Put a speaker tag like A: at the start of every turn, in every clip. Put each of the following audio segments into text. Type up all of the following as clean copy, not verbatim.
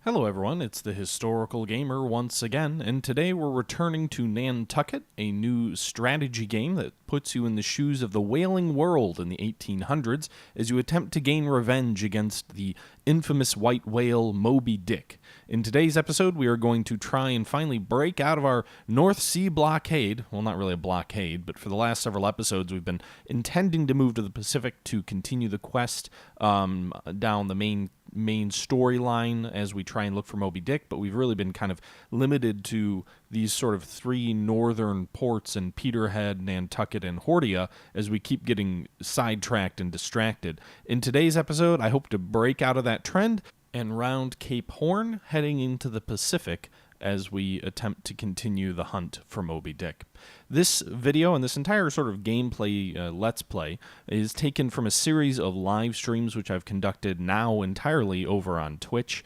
A: Hello everyone, it's the Historical Gamer once again, and today we're returning to Nantucket, a new strategy game that puts you in the shoes of the whaling world in the 1800s as you attempt to gain revenge against the infamous white whale Moby Dick. In today's episode, we are going to try and finally break out of our North Sea blockade. Well, not really a blockade, but for the last several episodes, we've been intending to move to the Pacific to continue the quest down the main storyline as we try and look for Moby Dick, but we've really been kind of limited to these sort of three northern ports in Peterhead, Nantucket, and Hordia as we keep getting sidetracked and distracted. In today's episode, I hope to break out of that trend and round Cape Horn, heading into the Pacific as we attempt to continue the hunt for Moby Dick. This video and this entire sort of gameplay Let's Play is taken from a series of live streams which I've conducted now entirely over on Twitch.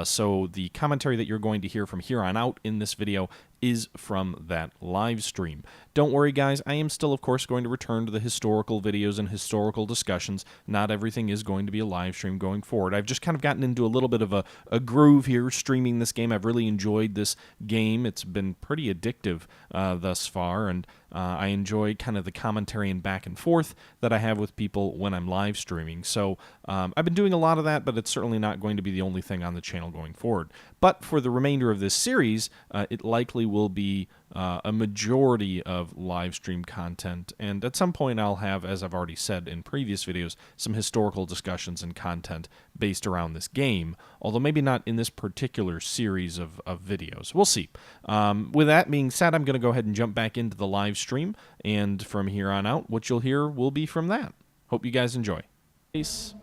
A: So the commentary that you're going to hear from here on out in this video is from that live stream. Don't worry, guys. I am still, of course, going to return to the historical videos and historical discussions. Not everything is going to be a live stream going forward. I've just kind of gotten into a little bit of a groove here streaming this game. I've really enjoyed this game. It's been pretty addictive thus far, and I enjoy kind of the commentary and back and forth that I have with people when I'm live streaming. So I've been doing a lot of that, but it's certainly not going to be the only thing on the channel going forward. But for the remainder of this series, it likely will be a majority of live stream content, and at some point I'll have, as I've already said in previous videos, some historical discussions and content based around this game, although maybe not in this particular series of videos. We'll see. With that being said, I'm going to go ahead and jump back into the live stream, and from here on out, what you'll hear will be from that. Hope you guys enjoy. Peace.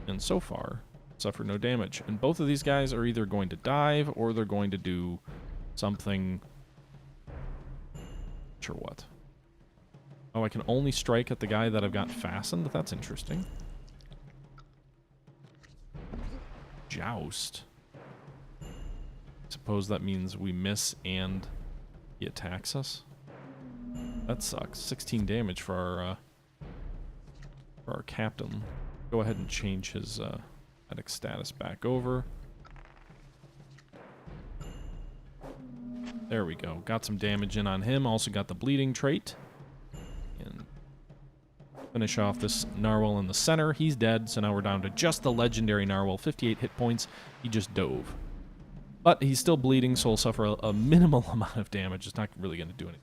A: And so far, suffered no damage. And both of these guys are either going to dive or they're going to do something. Sure what. Oh, I can only strike at the guy that I've got fastened? That's interesting. Joust. Suppose that means we miss and he attacks us. That sucks. 16 damage for our captain. Go ahead and change his medic status back over. There we go. Got some damage in on him. Also got the bleeding trait. And finish off this narwhal in the center. He's dead, so now we're down to just the legendary narwhal. 58 hit points. He just dove. But he's still bleeding, so he'll suffer a minimal amount of damage. It's not really going to do anything.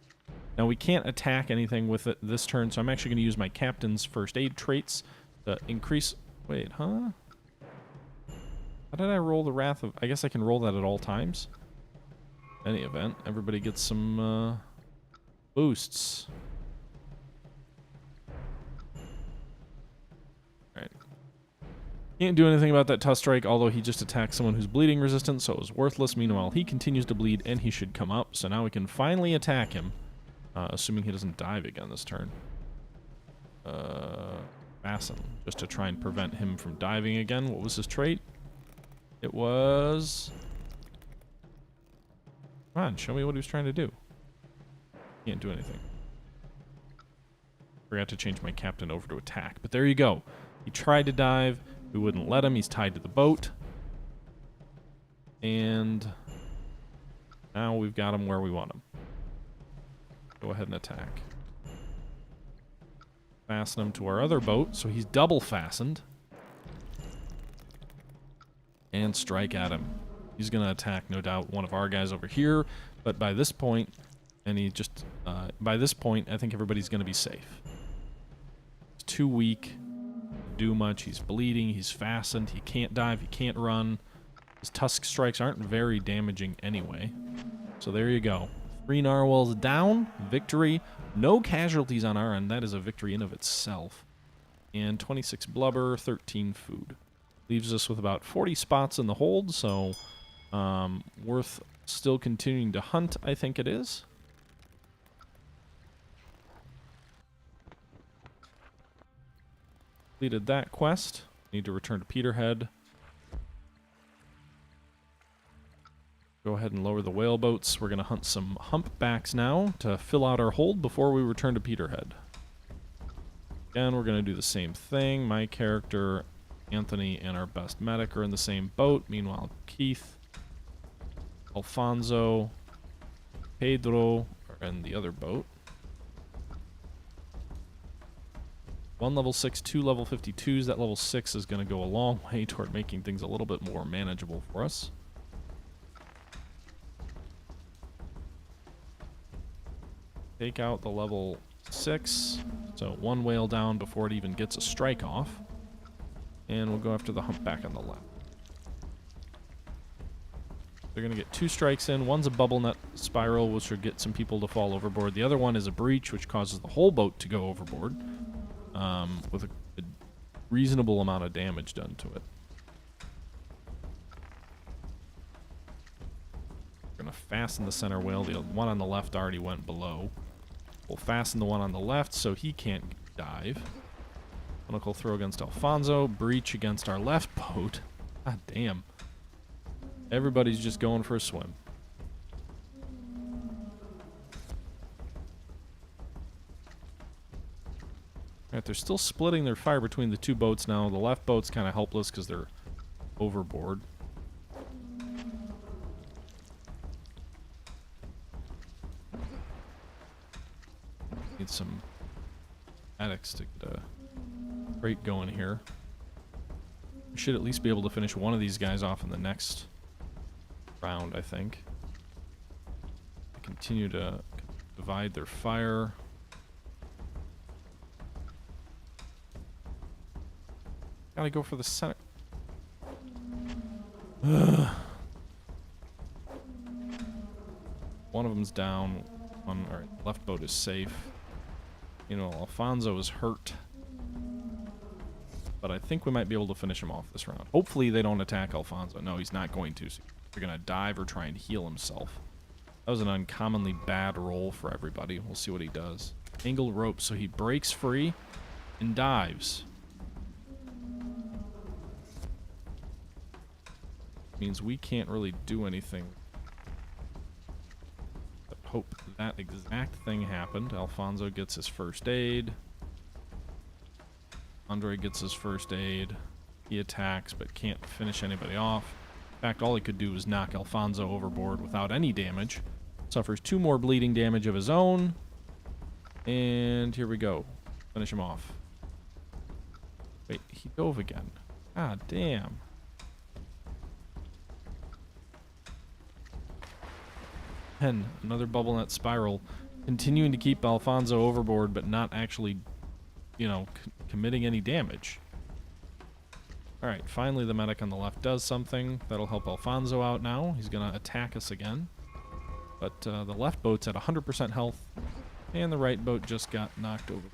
A: Now, we can't attack anything with it this turn, so I'm actually going to use my captain's first aid traits to increase... Wait, huh? How did I roll the Wrath of... I guess I can roll that at all times. In any event, everybody gets some boosts. Alright. Can't do anything about that tough strike, although he just attacked someone who's bleeding resistant, so it was worthless. Meanwhile, he continues to bleed, and he should come up. So now we can finally attack him, assuming he doesn't dive again this turn. Fasten, just to try and prevent him from diving again. What was his trait? It was... Come on, show me what he was trying to do. Can't do anything. Forgot to change my captain over to attack, but there you go. He tried to dive. We wouldn't let him. He's tied to the boat. And now we've got him where we want him. Go ahead and attack. Fasten him to our other boat, so he's double fastened. And strike at him. He's going to attack, no doubt, one of our guys over here. But by this point, and he just, by this point, I think everybody's going to be safe. He's too weak to do much. He's bleeding. He's fastened. He can't dive. He can't run. His tusk strikes aren't very damaging anyway. So there you go. 3 narwhals down. Victory. No casualties on our end. That is a victory in of itself. And 26 blubber, 13 food. Leaves us with about 40 spots in the hold, so worth still continuing to hunt, I think it is. Completed that quest. Need to return to Peterhead. Go ahead and lower the whale boats. We're going to hunt some humpbacks now to fill out our hold before we return to Peterhead. Again, we're going to do the same thing. My character Anthony and our best medic are in the same boat. Meanwhile, Keith, Alfonso, Pedro are in the other boat. 1 level 6, 2 level 52s. That level 6 is going to go a long way toward making things a little bit more manageable for us. Take out the level 6. So 1 whale down before it even gets a strike off. And we'll go after the humpback on the left. They're going to get 2 strikes in. One's a bubble net spiral, which should get some people to fall overboard. The other one is a breach, which causes the whole boat to go overboard. With a reasonable amount of damage done to it. We're going to fasten the center whale. The one on the left already went below. We'll fasten the one on the left so he can't dive. Clinical throw against Alfonso. Breach against our left boat. God damn. Everybody's just going for a swim. Alright, they're still splitting their fire between the 2 boats now. The left boat's kind of helpless because they're overboard. Need some addicts to get a crate going here. We should at least be able to finish one of these guys off in the next round, I think. Continue to divide their fire. Gotta go for the center. Ugh. One of them's down. One, all right, left boat is safe. You know, Alfonso is hurt. But I think we might be able to finish him off this round. Hopefully they don't attack Alfonso. No, he's not going to. So they're going to dive or try and heal himself. That was an uncommonly bad roll for everybody. We'll see what he does. Angled rope, so he breaks free and dives. Means we can't really do anything. But hope that exact thing happened. Alfonso gets his first aid. Andre gets his first aid. He attacks but can't finish anybody off. In fact, all he could do was knock Alfonso overboard without any damage. Suffers 2 more bleeding damage of his own. And here we go. Finish him off. Wait, he dove again. God damn. And another bubble net spiral. Continuing to keep Alfonso overboard, but not actually, you know, committing any damage. Alright, finally the medic on the left does something. That'll help Alfonso out now. He's going to attack us again. But the left boat's at 100% health, and the right boat just got knocked over.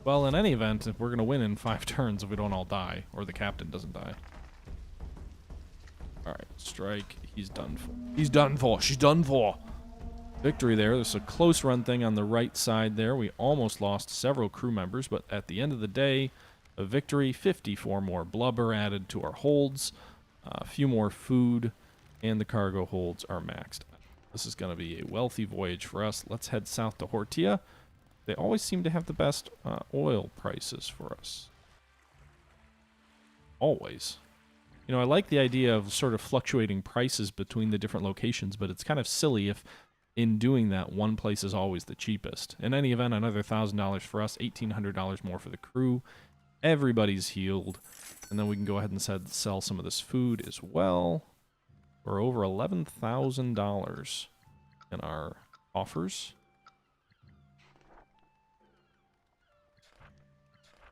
A: Well, in any event, we're going to win in 5 turns if we don't all die, or the captain doesn't die. Alright, strike. He's done for. He's done for. She's done for. Victory there. There's a close run thing on the right side there. We almost lost several crew members, but at the end of the day, a victory. 54 more blubber added to our holds. A few more food, and the cargo holds are maxed. This is going to be a wealthy voyage for us. Let's head south to Hortia. They always seem to have the best oil prices for us. Always. You know, I like the idea of sort of fluctuating prices between the different locations, but it's kind of silly if in doing that, one place is always the cheapest. In any event, another $1,000 for us, $1,800 more for the crew. Everybody's healed. And then we can go ahead and sell some of this food as well. We're over $11,000 in our offers.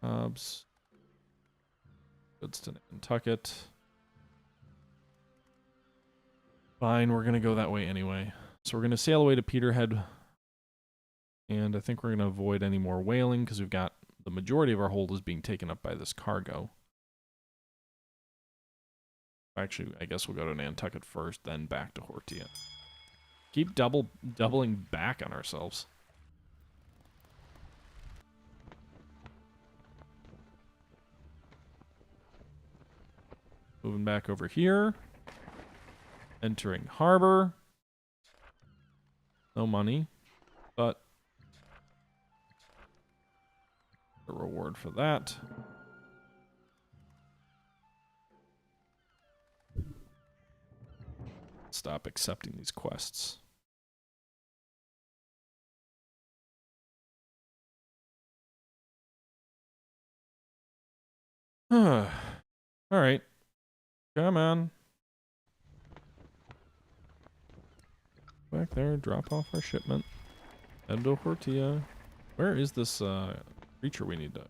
A: Goods to Nantucket. Fine, we're going to go that way anyway. So we're going to sail away to Peterhead. And I think we're going to avoid any more whaling because we've got the majority of our hold is being taken up by this cargo. Actually, I guess we'll go to Nantucket first, then back to Hortia. Keep doubling back on ourselves. Moving back over here. Entering harbor. No money, but the reward reward for that. Stop accepting these quests. All right. Come on. Back there, drop off our shipment. Head to Hortia. Where is this creature we need to...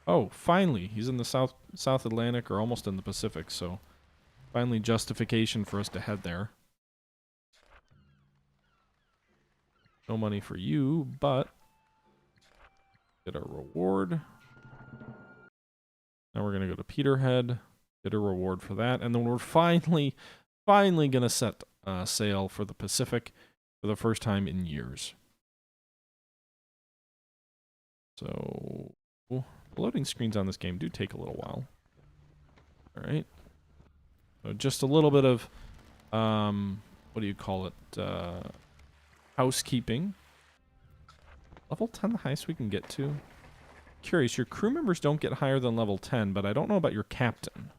A: Oh, finally! He's in the South Atlantic, or almost in the Pacific, so... Finally justification for us to head there. No money for you, but... Get our reward. Now we're gonna go to Peterhead. Get a reward for that, and then we're finally gonna set sail for the Pacific for the first time in years. So, the loading screens on this game do take a little while. All right. So just a little bit of, what do you call it? Housekeeping. Level 10, the highest we can get to. Curious, your crew members don't get higher than level 10, but I don't know about your captain.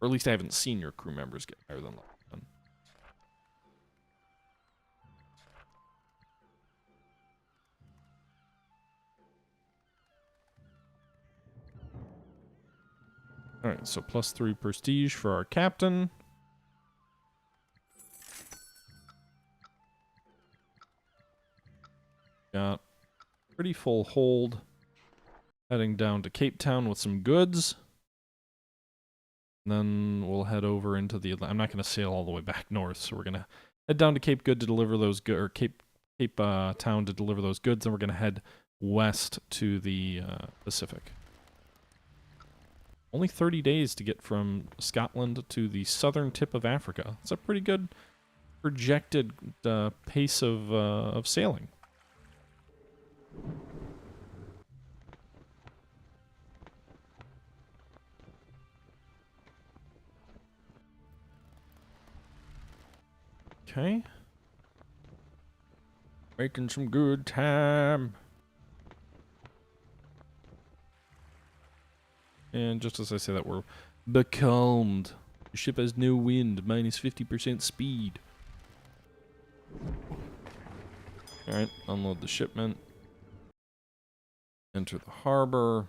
A: Or at least I haven't seen your crew members get higher than level 10. Alright, so +3 prestige for our captain. Got pretty full hold. Heading down to Cape Town with some goods. And then we'll head over into the... I'm not going to sail all the way back north, so we're going to head down to Cape Good to deliver those goods, or Cape Town to deliver those goods, and we're going to head west to the Pacific. Only 30 days to get from Scotland to the southern tip of Africa. It's a pretty good projected pace of sailing. Okay. Making some good time. And just as I say that, we're becalmed. The ship has no wind, minus 50% speed. Alright, unload the shipment. Enter the harbor.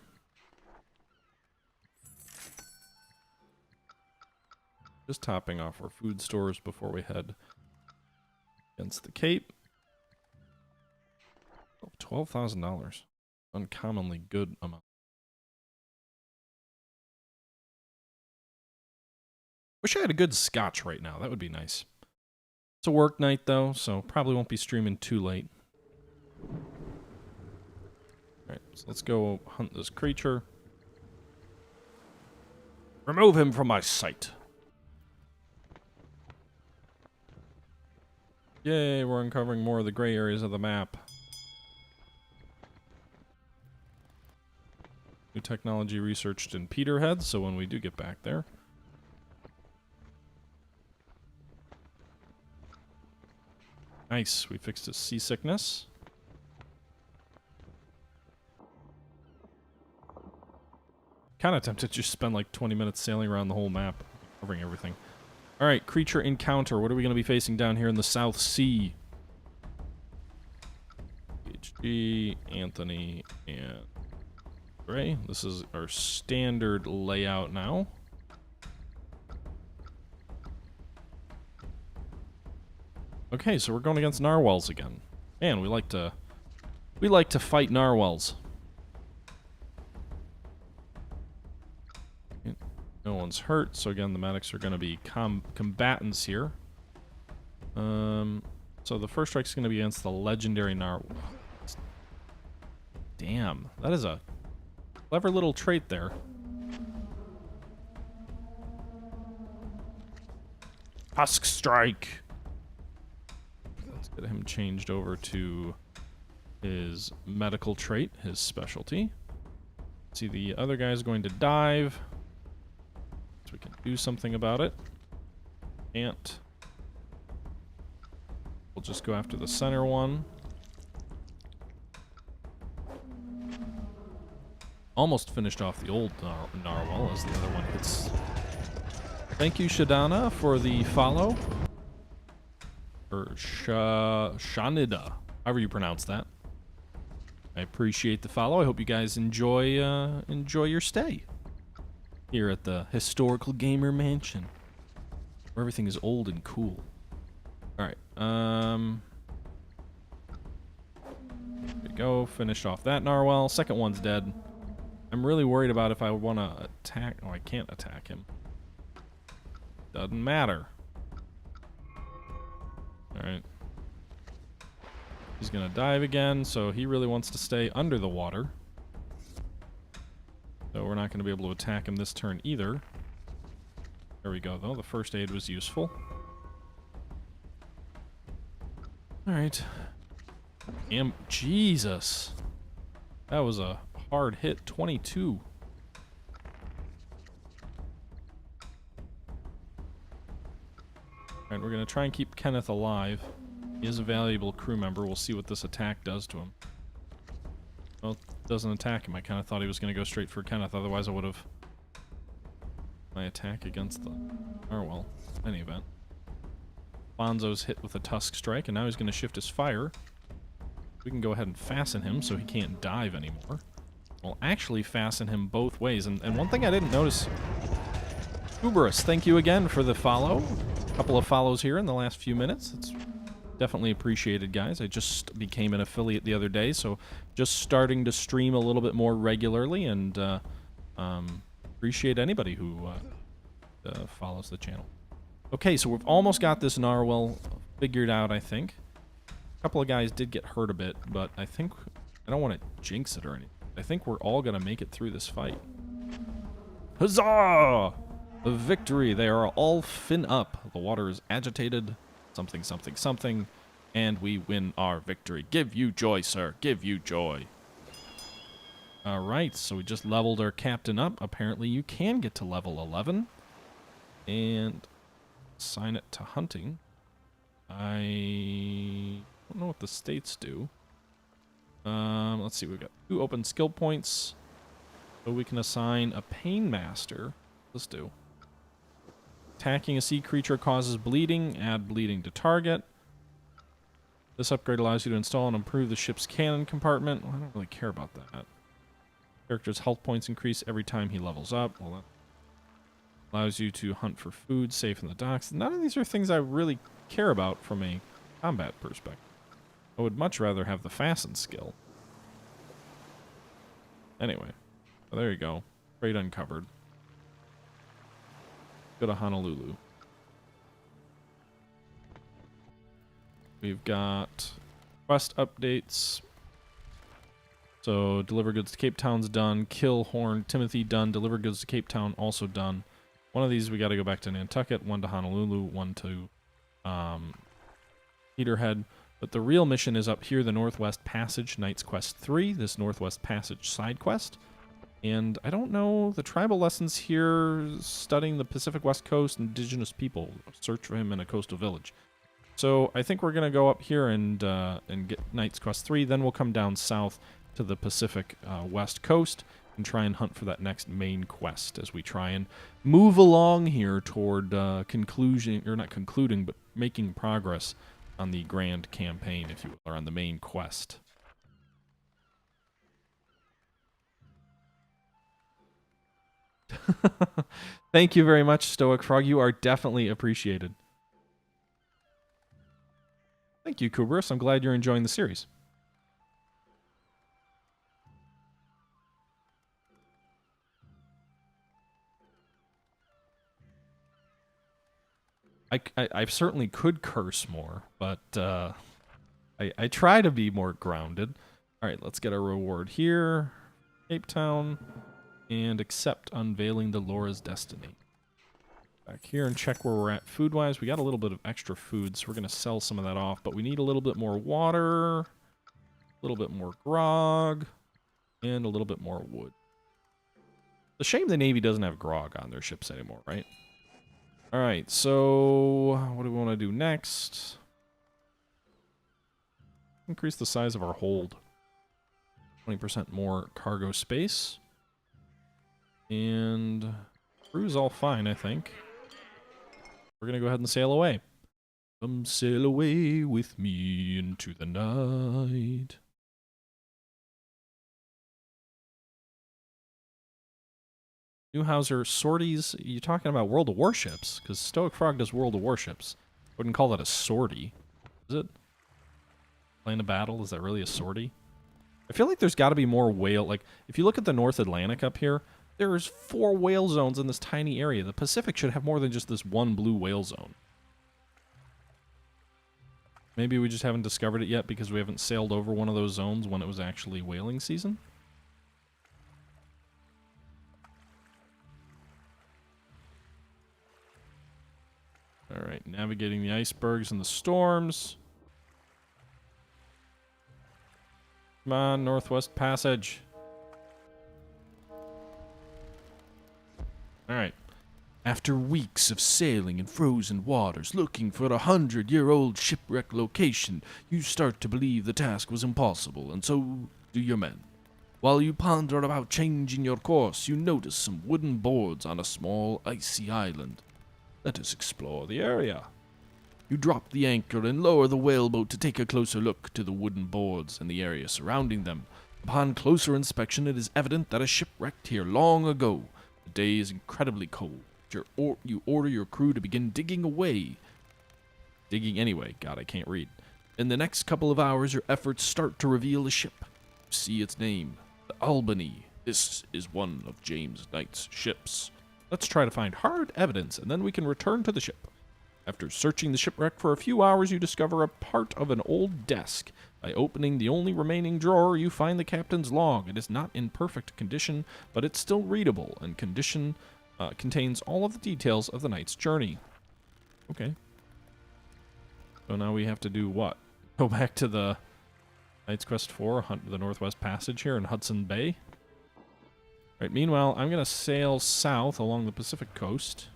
A: Just topping off our food stores before we head against the Cape. Oh, $12,000. Uncommonly good amount. Wish I had a good scotch right now. That would be nice. It's a work night, though, so probably won't be streaming too late. Alright, so let's go hunt this creature. Remove him from my sight. Yay, we're uncovering more of the gray areas of the map. New technology researched in Peterhead, so when we do get back there... Nice, we fixed his seasickness. Kind of tempted to just spend like 20 minutes sailing around the whole map, covering everything. Alright, creature encounter. What are we going to be facing down here in the South Sea? HG, Anthony, and Ray. This is our standard layout now. Okay, so we're going against narwhals again. Man, we like to fight narwhals. No one's hurt, so again, the medics are going to be combatants here. So the first strike's going to be against the legendary narwhal. Damn, that is a clever little trait there. Husk strike. Let's get him changed over to his medical trait, his specialty. See, the other guy's going to dive. So we can do something about it. Can't. We'll just go after the center one. Almost finished off the old narwhal as the other one hits. Thank you, Shadana, for the follow. Or Shanida, however you pronounce that. I appreciate the follow. I hope you guys enjoy your stay here at the Historical Gamer Mansion, where everything is old and cool. All right. There we go. Finished off that narwhal. Second one's dead. I'm really worried about if I want to attack. Oh, I can't attack him. Doesn't matter. All right. He's going to dive again, so he really wants to stay under the water. So we're not going to be able to attack him this turn either. There we go, though. The first aid was useful. Alright. Jesus. That was a hard hit. 22. Alright, we're going to try and keep Kenneth alive. He is a valuable crew member. We'll see what this attack does to him. Well, it doesn't attack him. I kind of thought he was going to go straight for Kenneth. Otherwise, I would have... my attack against the narwhal. In any event. Bonzo's hit with a tusk strike, and now he's going to shift his fire. We can go ahead and fasten him so he can't dive anymore. We'll actually fasten him both ways. And one thing I didn't notice... Uberus, thank you again for the follow. A couple of follows here in the last few minutes. It's definitely appreciated, guys. I just became an affiliate the other day, so just starting to stream a little bit more regularly, and appreciate anybody who follows the channel. Okay, so we've almost got this narwhal figured out, I think. A couple of guys did get hurt a bit, but I think... I don't want to jinx it or anything. I think we're all going to make it through this fight. Huzzah! A victory! They are all fin up. The water is agitated. Something, something, something. And we win our victory. Give you joy, sir. Give you joy. Alright, so we just leveled our captain up. Apparently you can get to level 11. And assign it to hunting. I don't know what the states do. Let's see, we've got 2 open skill points. So we can assign a pain master. Let's do. Attacking a sea creature causes bleeding. Add bleeding to target. This upgrade allows you to install and improve the ship's cannon compartment. Well, I don't really care about that. Character's health points increase every time he levels up. Well, that allows you to hunt for food safe in the docks. None of these are things I really care about from a combat perspective. I would much rather have the fasten skill. Anyway, so there you go. Trade uncovered. Go to Honolulu. We've got quest updates. So, deliver goods to Cape Town's done. Kill Horn Timothy done. Deliver goods to Cape Town also done. One of these we got to go back to Nantucket. One to Honolulu. One to Peterhead. But the real mission is up here, the Northwest Passage, Knight's Quest 3. This Northwest Passage side quest. And I don't know, the tribal lessons here, studying the Pacific West Coast, indigenous people, search for him in a coastal village. So I think we're going to go up here and get Knight's Quest 3, then we'll come down south to the Pacific West Coast and try and hunt for that next main quest as we try and move along here toward conclusion, or not concluding, but making progress on the grand campaign, if you will, or on the main quest. Thank you very much, Stoic Frog. You are definitely appreciated. Thank you, Kubrus. I'm glad you're enjoying the series. I certainly could curse more, but I try to be more grounded. All right, let's get a reward here. Cape Town. And accept unveiling the Laura's destiny. Back here and check where we're at food-wise. We got a little bit of extra food, so we're going to sell some of that off. But we need a little bit more water, a little bit more grog, and a little bit more wood. It's a shame the Navy doesn't have grog on their ships anymore, right? All right, so what do we want to do next? Increase the size of our hold. 20% more cargo space. And crew's all fine, I think. We're going to go ahead and sail away. Come sail away with me into the night. Newhauser, sorties, you talking about World of Warships? Because Stoic Frog does World of Warships. Wouldn't call that a sortie. Is it? Playing a battle, is that really a sortie? I feel like there's got to be more whale, like, if you look at the North Atlantic up here, there's 4 whale zones in this tiny area. The Pacific should have more than just this one blue whale zone. Maybe we just haven't discovered it yet because we haven't sailed over one of those zones when it was actually whaling season. Alright, navigating the icebergs and the storms. Come on, Northwest Passage. Alright. After weeks of sailing in frozen waters, looking for a 100-year-old shipwreck location, you start to believe the task was impossible, and so do your men. While you ponder about changing your course, you notice some wooden boards on a small, icy island. Let us explore the area. You drop the anchor and lower the whaleboat to take a closer look to the wooden boards and the area surrounding them. Upon closer inspection, it is evident that a ship wrecked here long ago. The day is incredibly cold. You order your crew to begin digging away. Digging anyway. God, I can't read. In the next couple of hours, your efforts start to reveal the ship. You see its name, the Albany. This is one of James Knight's ships. Let's try to find hard evidence, and then we can return to the ship. After searching the shipwreck for a few hours, you discover a part of an old desk. By opening the only remaining drawer, you find the captain's log. It is not in perfect condition, but it's still readable, and contains all of the details of the knight's journey. Okay. So now we have to do what? Go back to the Knight's Quest 4, hunt the Northwest Passage here in Hudson Bay. Right, meanwhile, I'm going to sail south along the Pacific coast.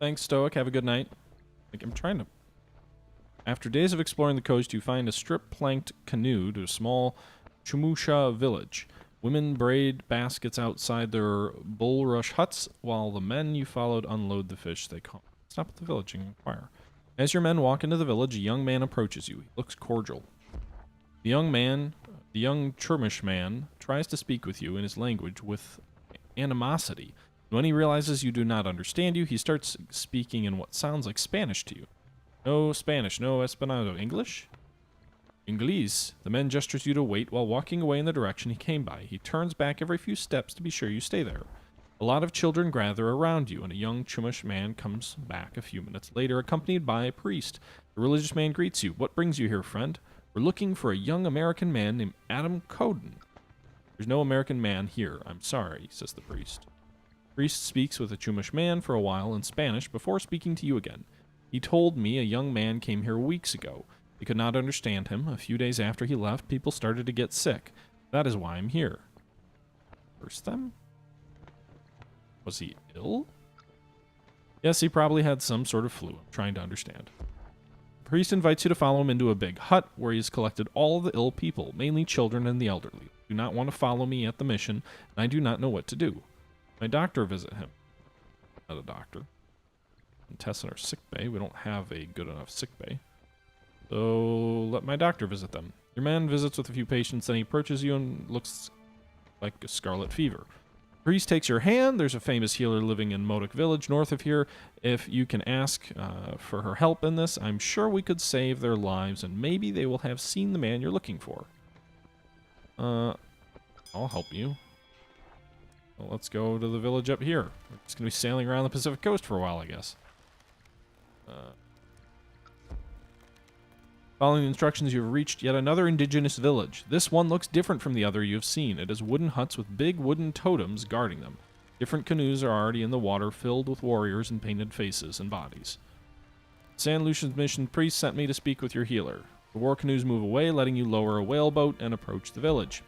A: Thanks, Stoic. Have a good night. Like, I'm trying to... After days of exploring the coast, you find a strip-planked canoe to a small Chumusha village. Women braid baskets outside their bulrush huts, while the men you followed unload the fish they caught. Stop at the village and inquire. As your men walk into the village, a young man approaches you. He looks cordial. The young Chumish man, tries to speak with you in his language with animosity. When he realizes you do not understand you, he starts speaking in what sounds like Spanish to you. No Spanish, no Esperanto. English? Inglese. The man gestures you to wait while walking away in the direction he came by. He turns back every few steps to be sure you stay there. A lot of children gather around you, and a young Chumash man comes back a few minutes later, accompanied by a priest. The religious man greets you. What brings you here, friend? We're looking for a young American man named Adam Cowden. There's no American man here. I'm sorry, says the priest. The priest speaks with the Chumash man for a while in Spanish before speaking to you again. He told me a young man came here weeks ago. We could not understand him. A few days after he left, people started to get sick. That is why I'm here. Curse them? Was he ill? Yes, he probably had some sort of flu. I'm trying to understand. The priest invites you to follow him into a big hut where he has collected all of the ill people, mainly children and the elderly. Do not want to follow me at the mission, and I do not know what to do. My doctor visit him. Not a doctor. And tests in our sick bay. We don't have a good enough sick bay. So let my doctor visit them. Your man visits with a few patients, then he approaches you and looks like a scarlet fever. The priest takes your hand. There's a famous healer living in Modoc Village north of here. If you can ask for her help in this, I'm sure we could save their lives, and maybe they will have seen the man you're looking for. I'll help you. Well, let's go to the village up here. We're just going to be sailing around the Pacific coast for a while, I guess. Following the instructions, you have reached yet another indigenous village. This one looks different from the other you have seen. It has wooden huts with big wooden totems guarding them. Different canoes are already in the water, filled with warriors and painted faces and bodies. San Lucian's mission priest sent me to speak with your healer. The war canoes move away, letting you lower a whaleboat and approach the village.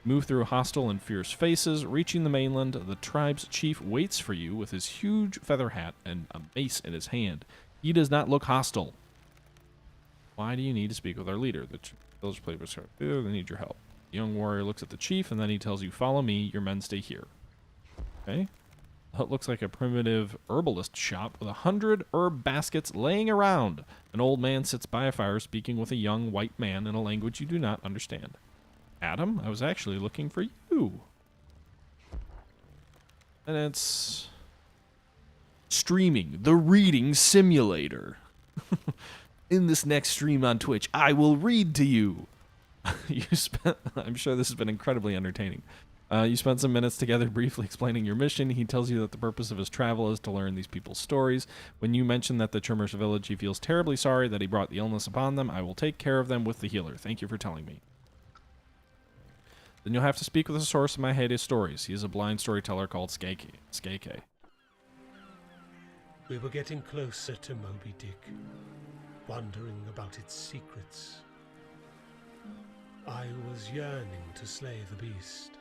A: Move through hostile and fierce faces. Reaching the mainland, the tribe's chief waits for you with his huge feather hat and a mace in his hand. He does not look hostile. Why do you need to speak with our leader? The village players are there. They need your help. The young warrior looks at the chief, and then he tells you, follow me. Your men stay here. Okay. The hut looks like a primitive herbalist shop with 100 herb baskets laying around. An old man sits by a fire speaking with a young white man in a language you do not understand. Adam, I was actually looking for you. And it's streaming, the reading simulator. In this next stream on Twitch, I will read to you. I'm sure this has been incredibly entertaining. You spent some minutes together briefly explaining your mission. He tells you that the purpose of his travel is to learn these people's stories. When you mention that the Trimmers village, he feels terribly sorry that he brought the illness upon them. I will take care of them with the healer. Thank you for telling me. Then you'll have to speak with the source of my heyday stories. He is a blind storyteller called Skaay.
B: We were getting closer to Moby Dick, wondering about its secrets. I was yearning to slay the beast,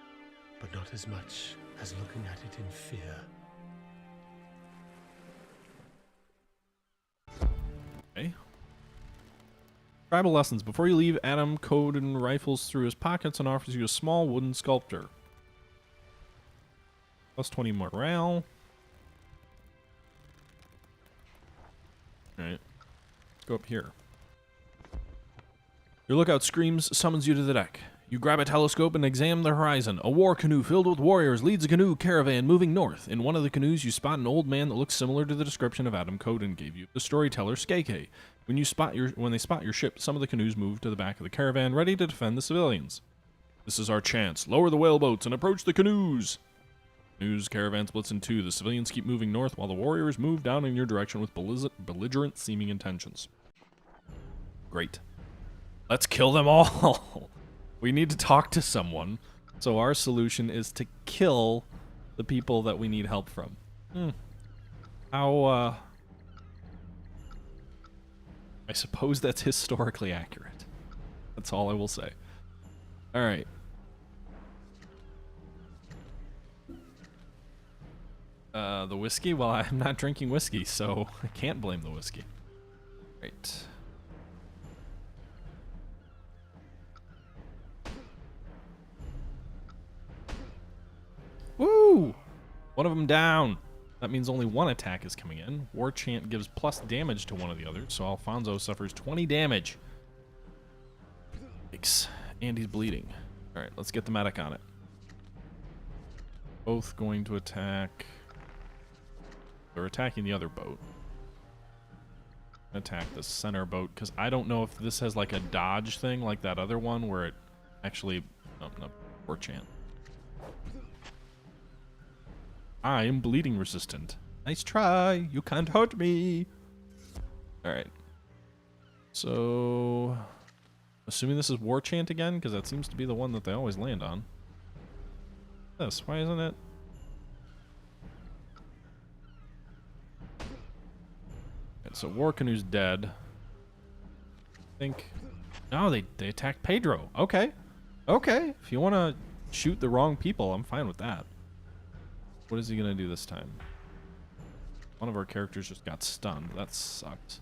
B: but not as much as looking at it in fear.
A: Okay. Tribal lessons. Before you leave, Adam Cowden rifles through his pockets and offers you a small wooden sculpture. Plus 20 morale. Alright. Let's go up here. Your lookout screams summons you to the deck. You grab a telescope and examine the horizon. A war canoe filled with warriors leads a canoe caravan moving north. In one of the canoes, you spot an old man that looks similar to the description of Adam Cowden gave you, the storyteller Skaay. When they spot your ship, some of the canoes move to the back of the caravan, ready to defend the civilians. This is our chance. Lower the whaleboats and approach the canoes. Canoes caravan splits in two. The civilians keep moving north while the warriors move down in your direction with belligerent seeming intentions. Great. Let's kill them all. We need to talk to someone. So our solution is to kill the people that we need help from. How, I suppose that's historically accurate. That's all I will say. Alright. The whiskey? Well, I'm not drinking whiskey, so I can't blame the whiskey. Right. Woo! One of them down. That means only one attack is coming in. War Chant gives plus damage to one of the others, so Alfonso suffers 20 damage. Yikes. And he's bleeding. Alright, let's get the medic on it. Both going to attack. They're attacking the other boat. Attack the center boat, because I don't know if this has like a dodge thing like that other one where it actually... Oh, no. War Chant. I am bleeding resistant. Nice try. You can't hurt me. Alright. So... Assuming this is War Chant again, because that seems to be the one that they always land on. This, why isn't it? Okay, so War Canoe's dead. I think... No, they attacked Pedro. Okay. Okay. If you want to shoot the wrong people, I'm fine with that. What is he going to do this time? One of our characters just got stunned. That sucked.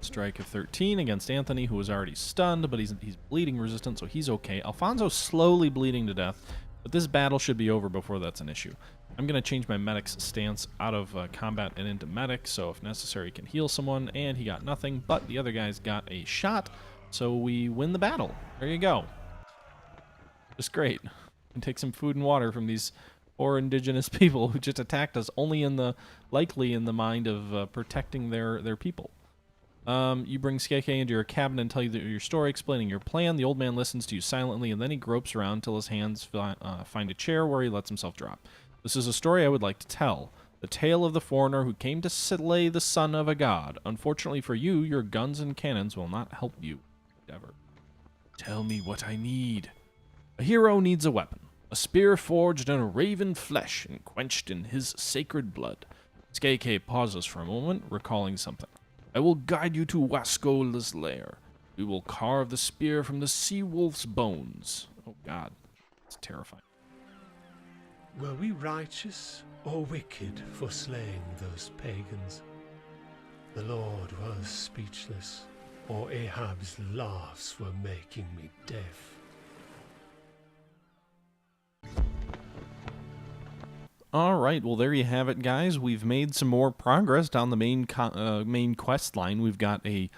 A: Strike of 13 against Anthony, who was already stunned, but he's bleeding resistant, so he's okay. Alfonso's slowly bleeding to death, but this battle should be over before that's an issue. I'm going to change my medic's stance out of combat and into medic, so if necessary can heal someone, and he got nothing, but the other guy's got a shot, so we win the battle. There you go. Just great. And take some food and water from these poor indigenous people who just attacked us, only likely in the mind of protecting their people. You bring Skaay into your cabin and tell you your story, explaining your plan. The old man listens to you silently, and then he gropes around till his hands find a chair where he lets himself drop. This is a story I would like to tell. The tale of the foreigner who came to slay the son of a god. Unfortunately for you, your guns and cannons will not help you. Ever. Tell me what I need. A hero needs a weapon. A spear forged in a raven flesh and quenched in his sacred blood. Skaay pauses for a moment, recalling something. I will guide you to Wascola's lair. We will carve the spear from the sea wolf's bones. Oh god, it's terrifying.
B: Were we righteous or wicked for slaying those pagans? The Lord was speechless, or Ahab's laughs were making me deaf.
A: All right, well, there you have it, guys. We've made some more progress down the main quest line. We've got a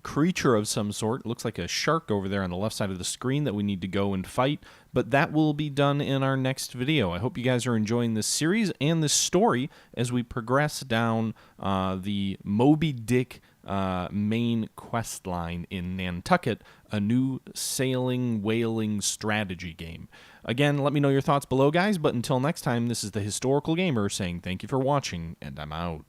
A: creature of some sort. It looks like a shark over there on the left side of the screen that we need to go and fight, but that will be done in our next video. I hope you guys are enjoying this series and this story as we progress down the Moby Dick main quest line in Nantucket, a new sailing, whaling strategy game. Again, let me know your thoughts below, guys, but until next time, this is the Historical Gamer saying thank you for watching, and I'm out.